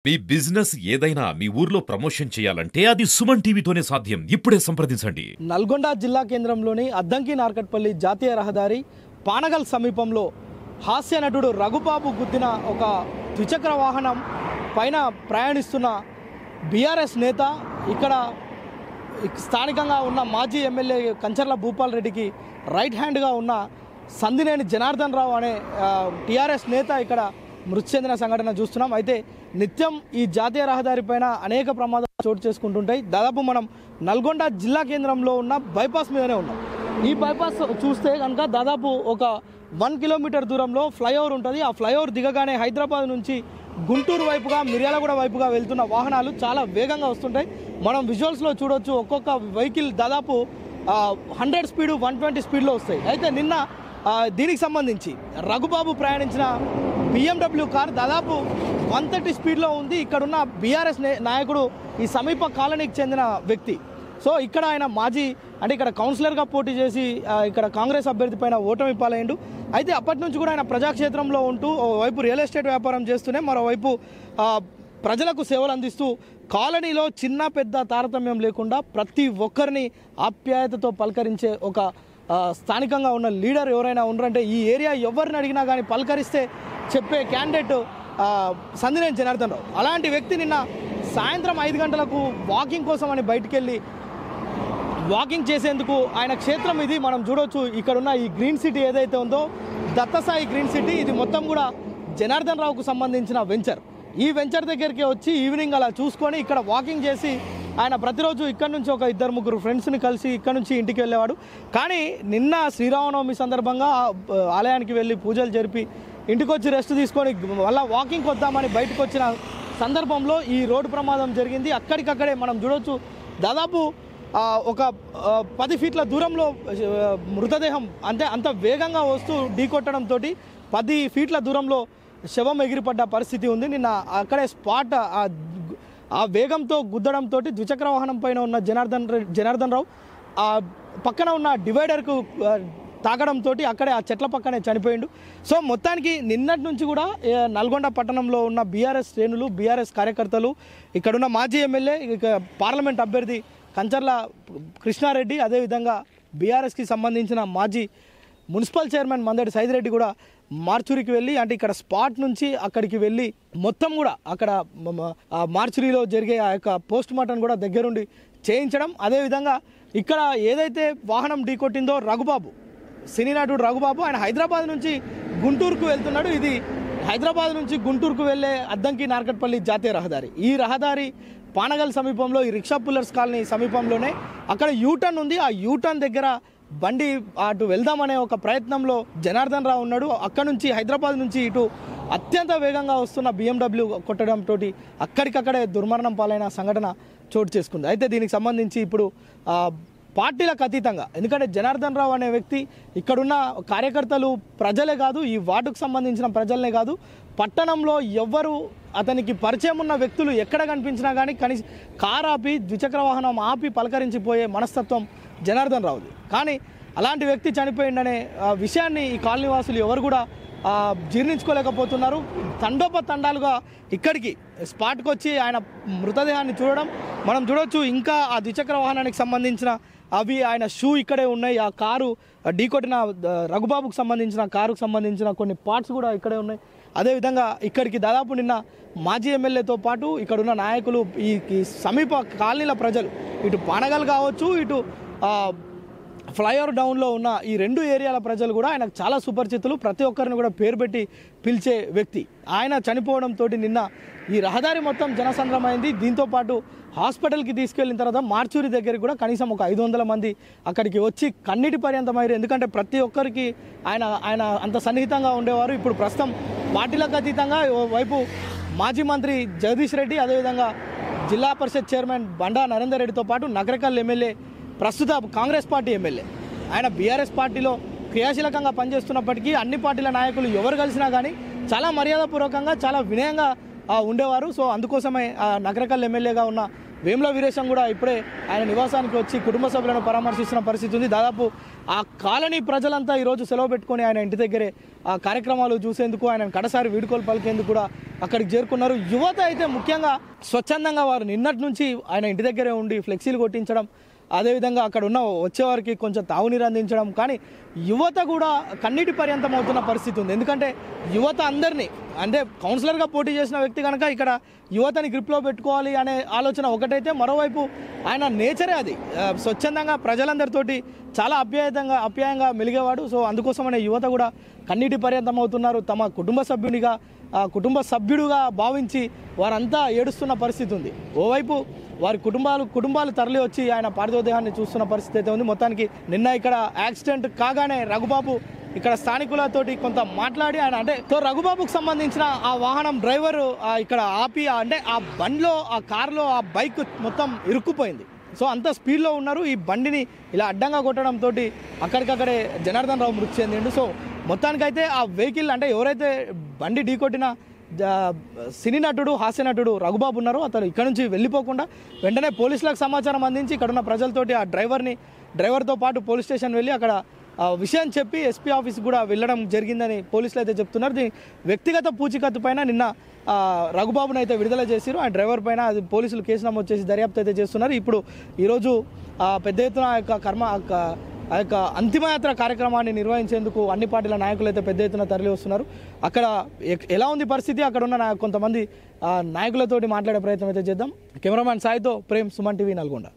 మీ business ఏదైనా మీ ఊర్లో promotion చేయాలంటే అది సుమన్ టీవీతోనే సాధ్యం. ఇప్పుడే సంప్రదించండి. నల్గొండ జిల్లా కేంద్రంలోని అద్దంకి నార్కట్పల్లి జాతీయ రహదారి పానగల్ సమీపంలో హాస్య నటుడు రఘుబాబు గుద్దిన ఒక ద్విచక్ర వాహనం పైన ప్రయాణిస్తున్న బీఆర్ఎస్ నేత, ఇక్కడ స్థానికంగా ఉన్న మాజీ ఎమ్మెల్యే కంచర్ల భూపాల్ రెడ్డికి రైట్ హ్యాండ్గా ఉన్న సందినేని జనార్దన్ రావు అనే టీఆర్ఎస్ నేత ఇక్కడ మృతి చెందిన సంఘటన చూస్తున్నాం. అయితే నిత్యం ఈ జాతీయ రహదారి పైన అనేక ప్రమాదాలు చోటు చేసుకుంటుంటాయి. దాదాపు మనం నల్గొండ జిల్లా కేంద్రంలో ఉన్న బైపాస్ మీదనే ఉన్నాం. ఈ బైపాస్ చూస్తే కనుక దాదాపు ఒక 1 కిలోమీటర్ దూరంలో ఫ్లైఓవర్ ఉంటుంది. ఆ ఫ్లైఓవర్ దిగగానే హైదరాబాద్ నుంచి గుంటూరు వైపుగా, మిర్యాలగూడ వైపుగా వెళ్తున్న వాహనాలు చాలా వేగంగా వస్తుంటాయి. మనం విజువల్స్లో చూడొచ్చు, ఒక్కొక్క వెహికల్ దాదాపు 100 స్పీడు, 120 స్పీడ్లో వస్తాయి. అయితే నిన్న దీనికి సంబంధించి రఘుబాబు ప్రయాణించిన BMW కార్ దాదాపు 130 స్పీడ్లో ఉంది. ఇక్కడున్న బీఆర్ఎస్ నాయకుడు ఈ సమీప కాలనీకి చెందిన వ్యక్తి. సో ఇక్కడ ఆయన మాజీ ఇక్కడ కౌన్సిలర్గా పోటీ చేసి ఇక్కడ కాంగ్రెస్ అభ్యర్థి పైన ఓటమి పాలైండు. అయితే అప్పటి నుంచి కూడా ఆయన ప్రజాక్షేత్రంలో ఉంటూ ఓవైపు రియల్ ఎస్టేట్ వ్యాపారం చేస్తూనే మరోవైపు ప్రజలకు సేవలు అందిస్తూ కాలనీలో చిన్న పెద్ద తారతమ్యం లేకుండా ప్రతి ఒక్కరిని ఆప్యాయతతో పలకరించే ఒక స్థానికంగా ఉన్న లీడర్ ఎవరైనా ఉన్నారంటే ఈ ఏరియా ఎవరిని అడిగినా కానీ పలకరిస్తే చెప్పే క్యాండిడేట్ సందినేని జనార్దన్ రావు. అలాంటి వ్యక్తి నిన్న సాయంత్రం 5 గంటలకు వాకింగ్ కోసం అని బయటికి వెళ్ళి వాకింగ్ చేసేందుకు ఆయన క్షేత్రం ఇది. మనం చూడవచ్చు ఇక్కడున్న ఈ గ్రీన్ సిటీ ఏదైతే ఉందో దత్తసాయి గ్రీన్ సిటీ, ఇది మొత్తం కూడా జనార్దన్ రావుకు సంబంధించిన వెంచర్. ఈ వెంచర్ దగ్గరికి వచ్చి ఈవినింగ్ అలా చూసుకొని ఇక్కడ వాకింగ్ చేసి ఆయన ప్రతిరోజు ఇక్కడ నుంచి ఒక 2-3 ఫ్రెండ్స్ని కలిసి ఇక్కడ నుంచి ఇంటికి వెళ్ళేవాడు. కానీ నిన్న శ్రీరామనవమి సందర్భంగా ఆలయానికి వెళ్ళి పూజలు జరిపి ఇంటికి వచ్చి రెస్ట్ తీసుకొని మళ్ళీ వాకింగ్కి వద్దామని బయటకు వచ్చిన సందర్భంలో ఈ రోడ్డు ప్రమాదం జరిగింది. అక్కడికక్కడే మనం చూడవచ్చు దాదాపు ఒక 10 ఫీట్ల దూరంలో మృతదేహం అంత వేగంగా వస్తూ ఢీకొట్టడంతో 10 ఫీట్ల దూరంలో శవం ఎగిరిపడ్డ పరిస్థితి ఉంది. నిన్న అక్కడే స్పాట్ ఆ వేగంతో గుద్దడంతో ద్విచక్ర వాహనం పైన ఉన్న జనార్దన్ రావు పక్కన ఉన్న డివైడర్కు తాకడంతో అక్కడే ఆ చెట్ల పక్కనే చనిపోయిండు. సో మొత్తానికి నిన్నటి నుంచి కూడా నల్గొండ పట్టణంలో ఉన్న బీఆర్ఎస్ శ్రేణులు, బీఆర్ఎస్ కార్యకర్తలు, ఇక్కడున్న మాజీ ఎమ్మెల్యే పార్లమెంట్ అభ్యర్థి కంచర్ల కృష్ణారెడ్డి, అదేవిధంగా బీఆర్ఎస్కి సంబంధించిన మాజీ మున్సిపల్ చైర్మన్ మందడి సైదిరెడ్డి కూడా మార్చురీకి వెళ్ళి ఇక్కడ స్పాట్ నుంచి అక్కడికి వెళ్ళి మొత్తం కూడా అక్కడ మార్చురీలో జరిగే ఆ యొక్క పోస్ట్ మార్టం కూడా దగ్గరుండి చేయించడం. అదేవిధంగా ఇక్కడ ఏదైతే వాహనం ఢీకొట్టిందో రఘుబాబు, సినీ నటుడు రఘుబాబు, ఆయన హైదరాబాద్ నుంచి గుంటూరుకు వెళ్తున్నాడు. ఇది హైదరాబాద్ నుంచి గుంటూరుకు వెళ్ళే అద్దంకి నార్కట్పల్లి జాతీయ రహదారి. ఈ రహదారి పానగల్ సమీపంలో ఈ రిక్షా పుల్లర్స్ కాలనీ సమీపంలోనే అక్కడ యూటర్న్ ఉంది. ఆ యూటర్న్ దగ్గర బండి అటు వెళ్దామనే ఒక ప్రయత్నంలో జనార్దన్ రావు ఉన్నాడు. అక్కడ నుంచి హైదరాబాద్ నుంచి ఇటు అత్యంత వేగంగా వస్తున్న BMW కొట్టడంతో అక్కడికక్కడే దుర్మరణం పాలైన సంఘటన చోటు చేసుకుంది. అయితే దీనికి సంబంధించి ఇప్పుడు పార్టీలకు అతీతంగా, ఎందుకంటే జనార్దన్ రావు అనే వ్యక్తి ఇక్కడున్న కార్యకర్తలు, ప్రజలే కాదు, ఈ వార్డుకు సంబంధించిన ప్రజలనే కాదు, పట్టణంలో ఎవ్వరు అతనికి పరిచయం ఉన్న వ్యక్తులు ఎక్కడ కనిపించినా కానీ కారు ఆపి, ద్విచక్ర వాహనం ఆపి పలకరించిపోయే మనస్తత్వం జనార్దన్ రావుది. కానీ అలాంటి వ్యక్తి చనిపోయిందనే విషయాన్ని ఈ కాలనీవాసులు ఎవరు కూడా జీర్ణించుకోలేకపోతున్నారు. తండోపతండాలుగా ఇక్కడికి స్పాట్కి వచ్చి ఆయన మృతదేహాన్ని చూడడం మనం చూడవచ్చు. ఇంకా ఆ ద్విచక్ర వాహనానికి సంబంధించిన ఆయన షూ ఇక్కడే ఉన్నాయి. ఆ కారు ఢీకొట్టిన రఘుబాబుకు సంబంధించిన కారుకు సంబంధించిన కొన్ని పార్ట్స్ కూడా ఇక్కడే ఉన్నాయి. అదేవిధంగా ఇక్కడికి దాదాపు నిన్న మాజీ ఎమ్మెల్యేతో పాటు ఇక్కడున్న నాయకులు, ఈ సమీప కాలనీల ప్రజలు, ఇటు పానగల్ కావచ్చు, ఇటు ఫ్లైఓవర్ డౌన్లో ఉన్న ఈ 2 ఏరియాల ప్రజలు కూడా ఆయనకు చాలా సుపరిచితులు. ప్రతి ఒక్కరిని కూడా పేరు పెట్టి పిలిచే వ్యక్తి. ఆయన చనిపోవడంతో నిన్న ఈ రహదారి మొత్తం జనసంద్రమైంది. దీంతోపాటు హాస్పిటల్కి తీసుకెళ్లిన తర్వాత మార్చూరి దగ్గరికి కూడా కనీసం ఒక 500 మంది అక్కడికి వచ్చి కన్నీటి పర్యంతమయ్యారు. ఎందుకంటే ప్రతి ఒక్కరికి ఆయన అంత సన్నిహితంగా ఉండేవారు. ఇప్పుడు ప్రస్తుతం పార్టీలకు అతీతంగా వైపు మాజీ మంత్రి జగదీష్ రెడ్డి, అదేవిధంగా జిల్లా పరిషత్ చైర్మన్ బండా నరేందర్ రెడ్డితో పాటు నగరకల్ ఎమ్మెల్యే, ప్రస్తుత కాంగ్రెస్ పార్టీ ఎమ్మెల్యే, ఆయన బీఆర్ఎస్ పార్టీలో క్రియాశీలకంగా పనిచేస్తున్నప్పటికీ అన్ని పార్టీల నాయకులు ఎవరు కలిసినా కానీ చాలా మర్యాదపూర్వకంగా, చాలా వినయంగా ఉండేవారు. సో అందుకోసమే నగరకల్ ఎమ్మెల్యేగా ఉన్న వేముల వీరేశం కూడా ఇప్పుడే ఆయన నివాసానికి వచ్చి కుటుంబ సభ్యులను పరామర్శిస్తున్న పరిస్థితి ఉంది. దాదాపు ఆ కాలనీ ప్రజలంతా ఈరోజు సెలవు పెట్టుకొని ఆయన ఇంటి దగ్గరే ఆ కార్యక్రమాలు చూసేందుకు, ఆయన కడసారి వీడుకోలు పలికేందుకు కూడా అక్కడికి చేరుకున్నారు. యువత అయితే ముఖ్యంగా స్వచ్ఛందంగా వారు నిన్నటి నుంచి ఆయన ఇంటి దగ్గరే ఉండి ఫ్లెక్సీలు కొట్టించడం, అదేవిధంగా అక్కడ ఉన్న వచ్చేవారికి కొంచెం తాగునీరు అందించడం, కానీ యువత కూడా కన్నీటి పర్యంతం అవుతున్న పరిస్థితి ఉంది. ఎందుకంటే యువత అందరినీ, అంటే కౌన్సిలర్గా పోటీ చేసిన వ్యక్తి కనుక ఇక్కడ యువతని గ్రిప్లో పెట్టుకోవాలి అనే ఆలోచన ఒకటైతే, మరోవైపు ఆయన నేచరే అది, స్వచ్ఛందంగా ప్రజలందరితోటి చాలా ఆప్యాయంగా మెలిగేవాడు. సో అందుకోసమనే యువత కూడా కన్నీటి పర్యంతం అవుతున్నారు. తమ కుటుంబ సభ్యుడుగా భావించి వారంతా ఏడుస్తున్న పరిస్థితి ఉంది. ఓవైపు వారి కుటుంబాలు తరలి వచ్చి ఆయన పార్థివ దేహాన్ని చూస్తున్న పరిస్థితి అయితే ఉంది. మొత్తానికి నిన్న ఇక్కడ యాక్సిడెంట్ కాగానే రఘుబాబు ఇక్కడ స్థానికులతోటి కొంత మాట్లాడి ఆయన, అంటే రఘుబాబుకు సంబంధించిన ఆ వాహనం డ్రైవర్ ఇక్కడ ఆపి, అంటే ఆ బండిలో, ఆ కారులో ఆ బైక్ మొత్తం ఇరుక్కుపోయింది. సో అంత స్పీడ్లో ఉన్నారు. ఈ బండిని ఇలా అడ్డంగా కొట్టడంతో అక్కడికక్కడే జనార్దన్ రావు మృతి చెందిండు. సో మొత్తానికైతే ఆ వెహికల్, అంటే ఎవరైతే బండి ఢీకొట్టిన సినీ నటుడు, హాస్య నటుడు రఘుబాబు ఉన్నారో అతను ఇక్కడ నుంచి వెళ్ళిపోకుండా వెంటనే పోలీసులకు సమాచారం అందించి ఇక్కడున్న ప్రజలతోటి ఆ డ్రైవర్తో పాటు పోలీస్ స్టేషన్ వెళ్ళి అక్కడ విషయం చెప్పి ఎస్పీ ఆఫీస్ కూడా వెళ్ళడం జరిగిందని పోలీసులు అయితే చెప్తున్నారు. దీని వ్యక్తిగత పూచికత్తు పైన నిన్న రఘుబాబును అయితే విడుదల చేశారు. ఆ డ్రైవర్ పైన అది పోలీసులు కేసు నమోదు చేసి దర్యాప్తు అయితే చేస్తున్నారు. ఇప్పుడు ఈరోజు పెద్ద ఎత్తున ఆ యొక్క అంతిమయాత్ర కార్యక్రమాన్ని నిర్వహించేందుకు అన్ని పార్టీల నాయకులు అయితే పెద్ద ఎత్తున తరలి వస్తున్నారు. అక్కడ ఎలా ఉంది పరిస్థితి, అక్కడ ఉన్న కొంతమంది నాయకులతోటి మాట్లాడే ప్రయత్నం అయితే చేద్దాం. కెమెరామ్యాన్ సాయితో ప్రేమ్, సుమన్ టీవీ, నల్గొండ.